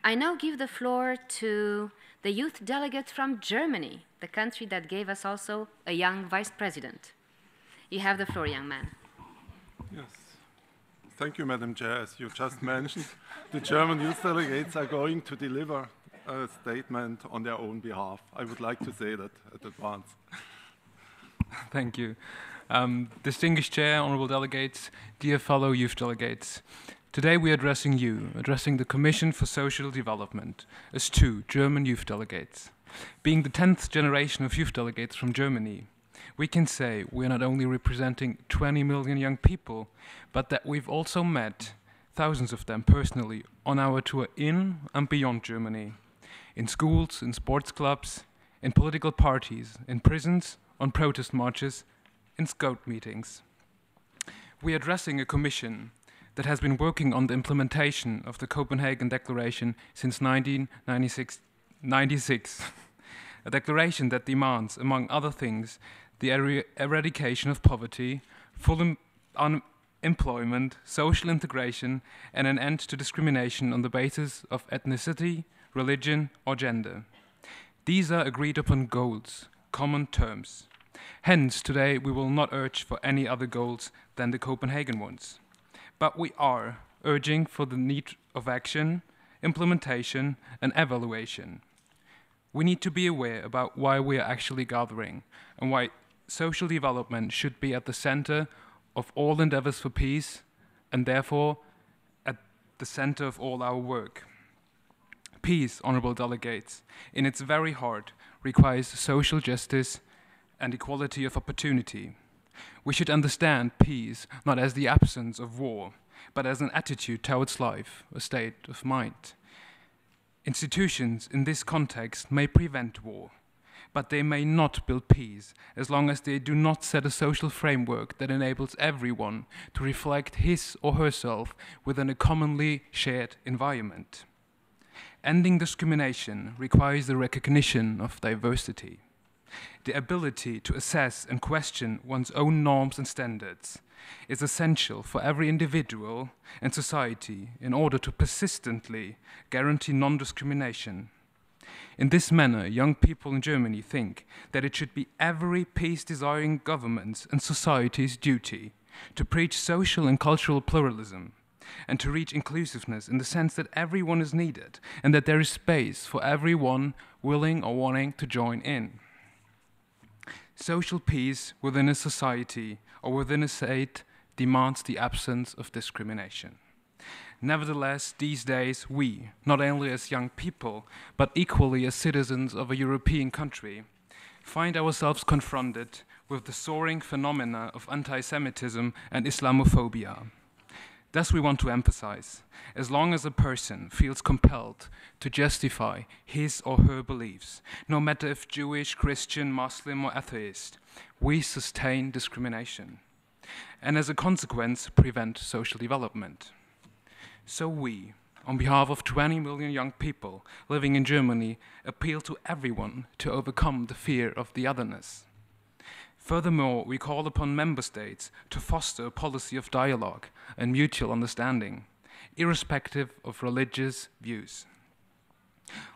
I now give the floor to the youth delegate from Germany, the country that gave us also a young vice president. You have the floor, young man. Yes. Thank you, Madam Chair. As you just mentioned, the German youth delegates are going to deliver a statement on their own behalf. I would like to say that at advance. Thank you. Distinguished Chair, honourable delegates, dear fellow youth delegates. Today we are addressing you, addressing the Commission for Social Development, as two German youth delegates. Being the 10th generation of youth delegates from Germany, we can say we are not only representing 20 million young people, but that we've also met thousands of them personally on our tour in and beyond Germany, in schools, in sports clubs, in political parties, in prisons, on protest marches, in scout meetings. We are addressing a commission that has been working on the implementation of the Copenhagen Declaration since 1996, a declaration that demands, among other things, the eradication of poverty, full unemployment, social integration, and an end to discrimination on the basis of ethnicity, religion, or gender. These are agreed upon goals, common terms. Hence, today we will not urge for any other goals than the Copenhagen ones. But we are urging for the need of action, implementation, and evaluation. We need to be aware about why we are actually gathering and why social development should be at the center of all endeavors for peace and therefore at the center of all our work. Peace, honorable delegates, in its very heart requires social justice and equality of opportunity. We should understand peace not as the absence of war, but as an attitude towards life, a state of mind. Institutions in this context may prevent war, but they may not build peace as long as they do not set a social framework that enables everyone to reflect his or herself within a commonly shared environment. Ending discrimination requires the recognition of diversity, the ability to assess and question one's own norms and standards is essential for every individual and society in order to persistently guarantee non-discrimination. In this manner, young people in Germany think that it should be every peace-desiring government's and society's duty to preach social and cultural pluralism and to reach inclusiveness in the sense that everyone is needed and that there is space for everyone willing or wanting to join in. Social peace within a society or within a state demands the absence of discrimination. Nevertheless, these days we, not only as young people, but equally as citizens of a European country, find ourselves confronted with the soaring phenomena of anti-Semitism and Islamophobia. Thus we want to emphasize, as long as a person feels compelled to justify his or her beliefs, no matter if Jewish, Christian, Muslim, or atheist, we sustain discrimination, and as a consequence, prevent social development. So we, on behalf of 20 million young people living in Germany, appeal to everyone to overcome the fear of the otherness. Furthermore, we call upon member states to foster a policy of dialogue and mutual understanding, irrespective of religious views.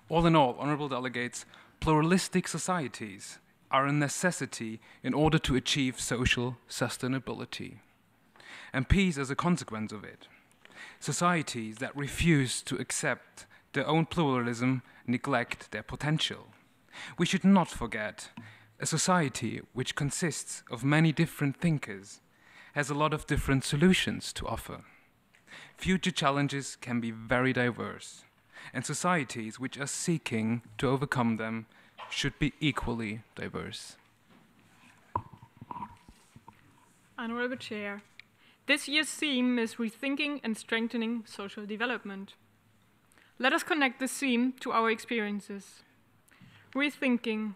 All in all, honorable delegates, pluralistic societies are a necessity in order to achieve social sustainability, and peace as a consequence of it. Societies that refuse to accept their own pluralism neglect their potential. We should not forget a society which consists of many different thinkers has a lot of different solutions to offer. Future challenges can be very diverse, and societies which are seeking to overcome them should be equally diverse. Honorable Chair, this year's theme is Rethinking and Strengthening Social Development. Let us connect this theme to our experiences. Rethinking.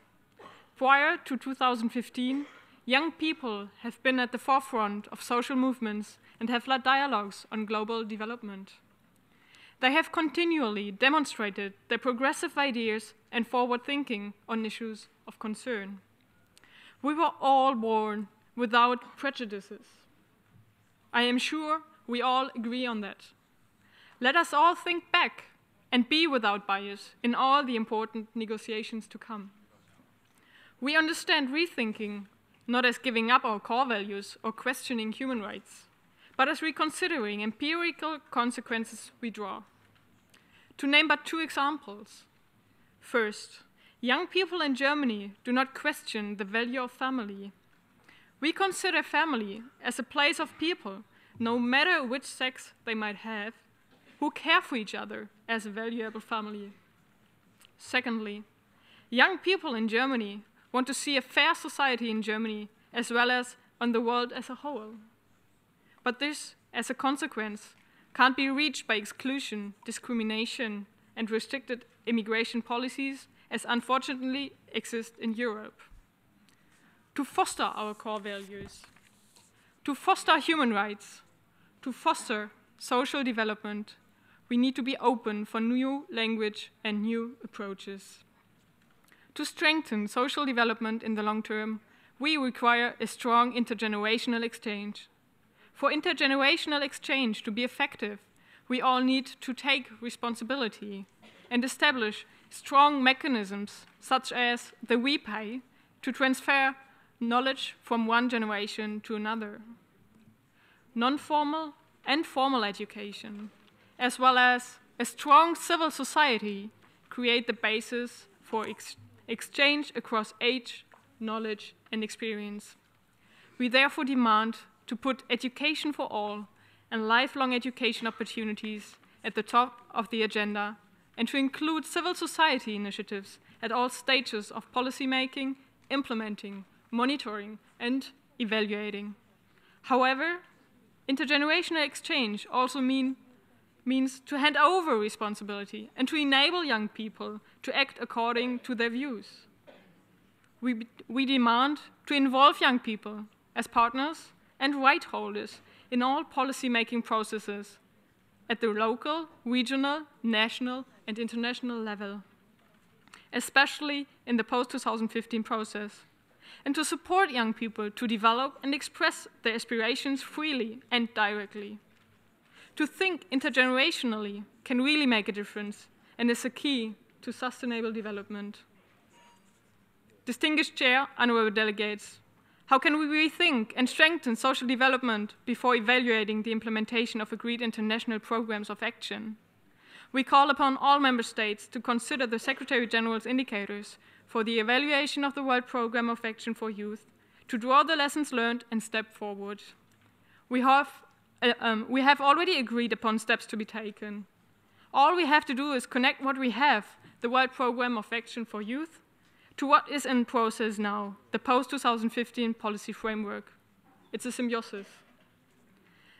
Prior to 2015, young people have been at the forefront of social movements and have led dialogues on global development. They have continually demonstrated their progressive ideas and forward thinking on issues of concern. We were all born without prejudices. I am sure we all agree on that. Let us all think back and be without bias in all the important negotiations to come. We understand rethinking not as giving up our core values or questioning human rights, but as reconsidering empirical consequences we draw. To name but 2 examples. First, young people in Germany do not question the value of family. We consider family as a place of people, no matter which sex they might have, who care for each other as a valuable family. Secondly, young people in Germany want to see a fair society in Germany as well as on the world as a whole. But this, as a consequence, can't be reached by exclusion, discrimination, and restricted immigration policies as unfortunately exist in Europe. To foster our core values, to foster human rights, to foster social development, we need to be open for new language and new approaches. To strengthen social development in the long term, we require a strong intergenerational exchange. For intergenerational exchange to be effective, we all need to take responsibility and establish strong mechanisms, such as the WePay, to transfer knowledge from one generation to another. Non-formal and formal education, as well as a strong civil society, create the basis for exchange across age, knowledge, and experience. We therefore demand to put education for all and lifelong education opportunities at the top of the agenda, and to include civil society initiatives at all stages of policymaking, implementing, monitoring, and evaluating. However, intergenerational exchange also means to hand over responsibility and to enable young people to act according to their views. We demand to involve young people as partners and right holders in all policy-making processes at the local, regional, national, and international level, especially in the post-2015 process, and to support young people to develop and express their aspirations freely and directly. To think intergenerationally can really make a difference and is a key to sustainable development. Distinguished Chair, honorable delegates, how can we rethink and strengthen social development before evaluating the implementation of agreed international programs of action? We call upon all member states to consider the Secretary General's indicators for the evaluation of the World Programme of Action for Youth, to draw the lessons learned and step forward. We have already agreed upon steps to be taken. All we have to do is connect what we have, the World Programme of Action for Youth, to what is in process now, the post-2015 policy framework. It's a symbiosis.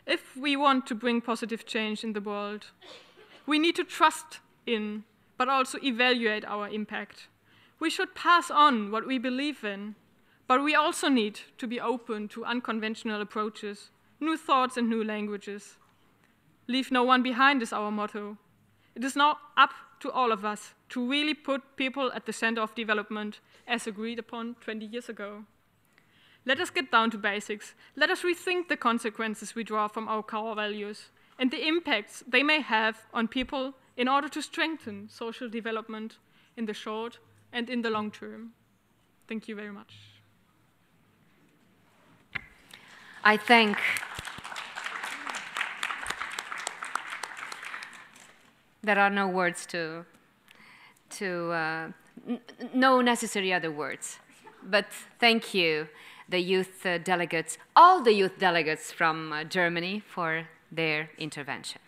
If we want to bring positive change in the world, we need to trust in, but also evaluate our impact. We should pass on what we believe in, but we also need to be open to unconventional approaches, new thoughts and new languages. Leave no one behind is our motto. It is now up to all of us to really put people at the center of development as agreed upon 20 years ago. Let us get down to basics. Let us rethink the consequences we draw from our core values and the impacts they may have on people in order to strengthen social development in the short and in the long term. Thank you very much. I think there are no words no necessary other words. But thank you, the youth delegates, all the youth delegates from Germany, for their intervention.